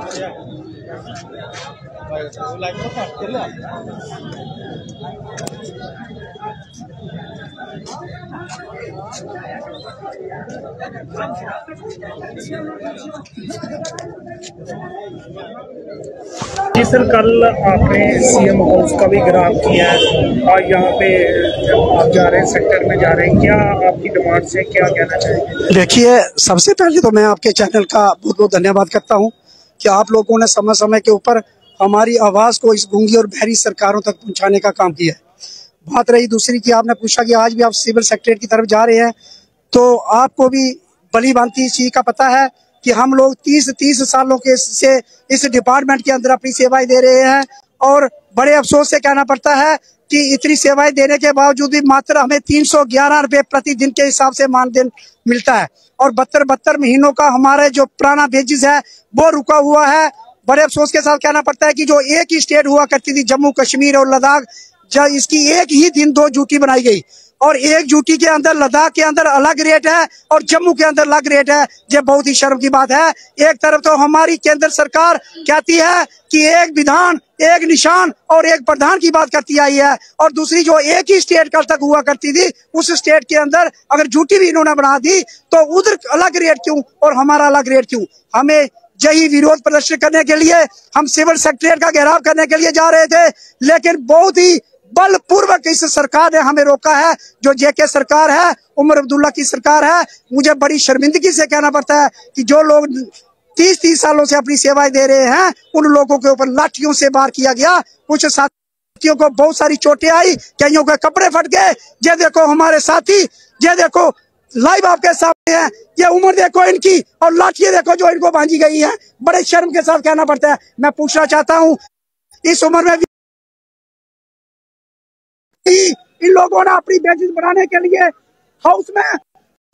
जी sir, कल आपने CM house का भी घेराव किया है और यहाँ पे आप जा रहे हैं, सेक्टर में जा रहे हैं, क्या आपकी डिमांड से क्या कहना चाहेंगे? देखिए, सबसे पहले तो मैं आपके चैनल का बहुत बहुत धन्यवाद करता हूँ कि आप लोगों ने समय समय के ऊपर हमारी आवाज़ को इस गूंगी और बहरी सरकारों तक पहुँचाने का काम किया है। बात रही दूसरी की, आपने पूछा कि आज भी आप सिविल सेक्रेटरी की तरफ जा रहे हैं, तो आपको भी भली भांति इस चीज़ का पता है कि हम लोग 30 सालों के से इस डिपार्टमेंट के अंदर अपनी सेवाएं दे रहे हैं और बड़े अफसोस से कहना पड़ता है कि इतनी सेवाएं देने के बावजूद भी मात्र हमें 311 रुपये प्रतिदिन के हिसाब से मानदेन मिलता है और 72 महीनों का हमारे जो पुराना वेजेस है वो रुका हुआ है। बड़े अफसोस के साथ कहना पड़ता है कि जो एक ही स्टेट हुआ करती थी जम्मू कश्मीर और लद्दाख, जब इसकी एक ही दिन 2 ड्यूटी बनाई गई और एक ड्यूटी के अंदर लद्दाख के अंदर अलग रेट है और जम्मू के अंदर अलग रेट है। ये बहुत ही शर्म की बात है। एक तरफ तो हमारी केंद्र सरकार कहती है कि एक विधान, एक निशान और एक प्रधान की बात करती आई है और दूसरी जो एक ही स्टेट कल तक हुआ करती थी उस स्टेट के अंदर अगर ड्यूटी भी इन्होंने बना दी तो उधर अलग रेट क्यों और हमारा अलग रेट क्यों? हमें यही विरोध प्रदर्शन करने के लिए हम सिविल सेक्रेटरीट का घेराव करने के लिए जा रहे थे, लेकिन बहुत ही बलपूर्वक इस सरकार ने हमें रोका है। जो जेके सरकार है, उमर अब्दुल्ला की सरकार है। मुझे बड़ी शर्मिंदगी से कहना पड़ता है कि जो लोग 30 सालों से अपनी सेवाएं दे रहे हैं उन लोगों के ऊपर लाठियों से वार किया गया। कुछ साथियों को बहुत सारी चोटें आई, कईयों के कपड़े फट गए। ये देखो हमारे साथी, ये देखो लाइव आपके सामने है, ये उम्र देखो इनकी और लाठियां देखो जो इनको बांधी गई है। बड़े शर्म के साथ कहना पड़ता है। मैं पूछना चाहता हूँ, इस उम्र में इन लोगों ने अपनी बेसिस बनाने के लिए हाउस में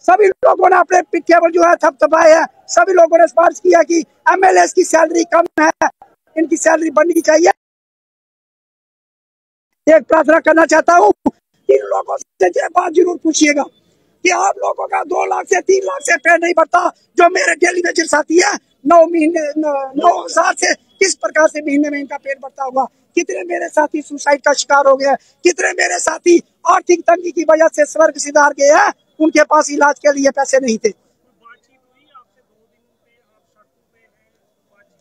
सभी लोगों ने अपने केवल जो है थपथपाए है। सभी लोगों ने सिफारिश किया कि एमएलए की सैलरी कम है, इनकी सैलरी बढ़नी चाहिए। एक प्रार्थना करना चाहता हूँ, इन लोगों से ये बात जरूर पूछिएगा कि आप लोगों का 2 लाख से 3 लाख से पेड़ नहीं बढ़ता। जो मेरे डेली वेजर साथी है 9,000 से किस प्रकार से महीने में इनका पेड़ बढ़ता होगा। कितने मेरे साथी सुसाइड का शिकार हो गए, कितने मेरे साथी आर्थिक तंगी की वजह से स्वर्ग सिधार गए हैं, उनके पास इलाज के लिए पैसे नहीं थे।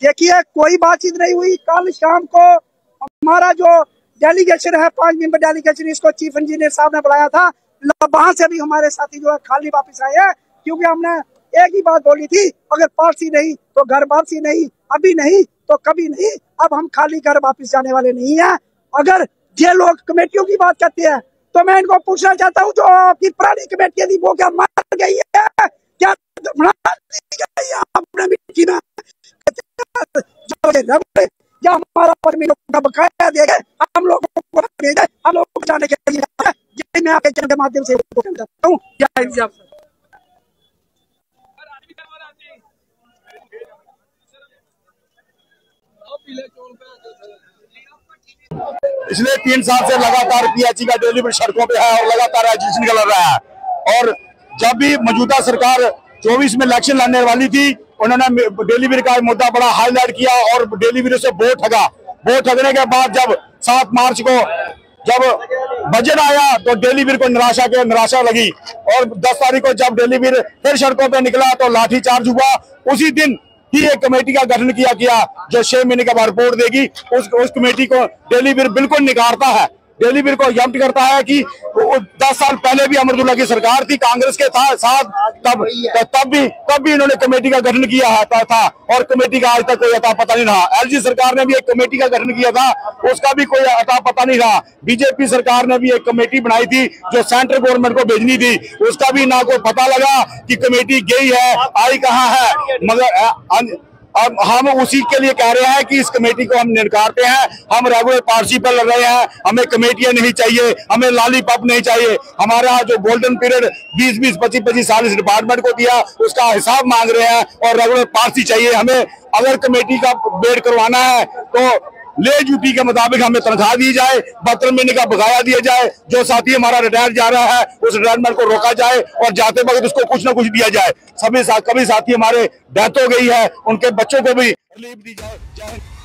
देखिए, कोई बातचीत नहीं हुई। कल शाम को हमारा जो डेलीगेशन है 5 मेंबर डेलीगेशन, इसको चीफ इंजीनियर साहब ने बुलाया था। वहां से भी हमारे साथी जो है खाली वापस आए हैं, क्योंकि हमने एक ही बात बोली थी, अगर पारसी नहीं तो घर वापसी नहीं, अभी नहीं तो कभी नहीं। अब हम खाली घर वापस जाने वाले नहीं हैं। अगर ये लोग कमेटियों की बात करते हैं तो मैं इनको पूछना चाहता हूँ, जो आपकी पुरानी कमेटी थी वो क्या मर गई है? क्या आपने मिट्टी में या हमारा परमिट का बकाया देगा हम लोगों को भेजा, हम लोगों को जाने के लिए मैं आपके चैनल के माध्यम से चाहता हूँ। पिछले 3 साल से लगातार पीएचई का डेलीवरी सड़कों पे है और लगातार एजुकेशन का लड़ रहा है। और जब भी मौजूदा सरकार 24 में इलेक्शन लड़ने वाली थी, उन्होंने डेलीवरी का मुद्दा बड़ा हाईलाइट किया और डेलीवरी से वोट ठगा। वोट ठगने के बाद जब 7 मार्च को जब बजट आया तो डेलीवरी को निराशा लगी और 10 तारीख को जब डेलीवरी फिर सड़कों पे निकला तो लाठीचार्ज हुआ। उसी दिन ही एक कमेटी का गठन किया गया जो 6 महीने के बाद रिपोर्ट देगी। उस कमेटी को डेलीवरी बिल्कुल निकारता है, डेलीवरी को यम्प्ट करता है कि 10 साल पहले भी उमर अब्दुल्ला की सरकार थी कांग्रेस के साथ, तब भी इन्होंने कमेटी का गठन किया था और कमेटी का आज तक कोई अता पता नहीं रहा। एलजी सरकार ने भी एक कमेटी का गठन किया था, उसका भी कोई अता पता नहीं रहा। बीजेपी सरकार ने भी एक कमेटी बनाई थी जो सेंट्रल गवर्नमेंट को भेजनी थी, उसका भी ना कोई पता लगा कि कमेटी गई है, आई कहाँ है। मगर अब हम उसी के लिए कह रहे हैं कि इस कमेटी को हम निकारते हैं। हम रेगुलर पारसी पर लड़ रहे हैं, हमें कमेटियां नहीं चाहिए, हमें लॉलीपॉप नहीं चाहिए। हमारा जो गोल्डन पीरियड 20-20, 25-25 साल इस डिपार्टमेंट को दिया उसका हिसाब मांग रहे हैं और रेगुलर पारसी चाहिए हमें। अगर कमेटी का बेड करवाना है तो ले ड्यूटी के मुताबिक हमें तनख्वाह दी जाए, 72 महीने का बकाया दिया जाए। जो साथी हमारा रिटायर जा रहा है उस रिटायरमेंट को रोका जाए और जाते वक्त उसको कुछ ना कुछ दिया जाए। कभी साथी हमारे डेथ हो गई है, उनके बच्चों को भी रिलीफ दी जाए।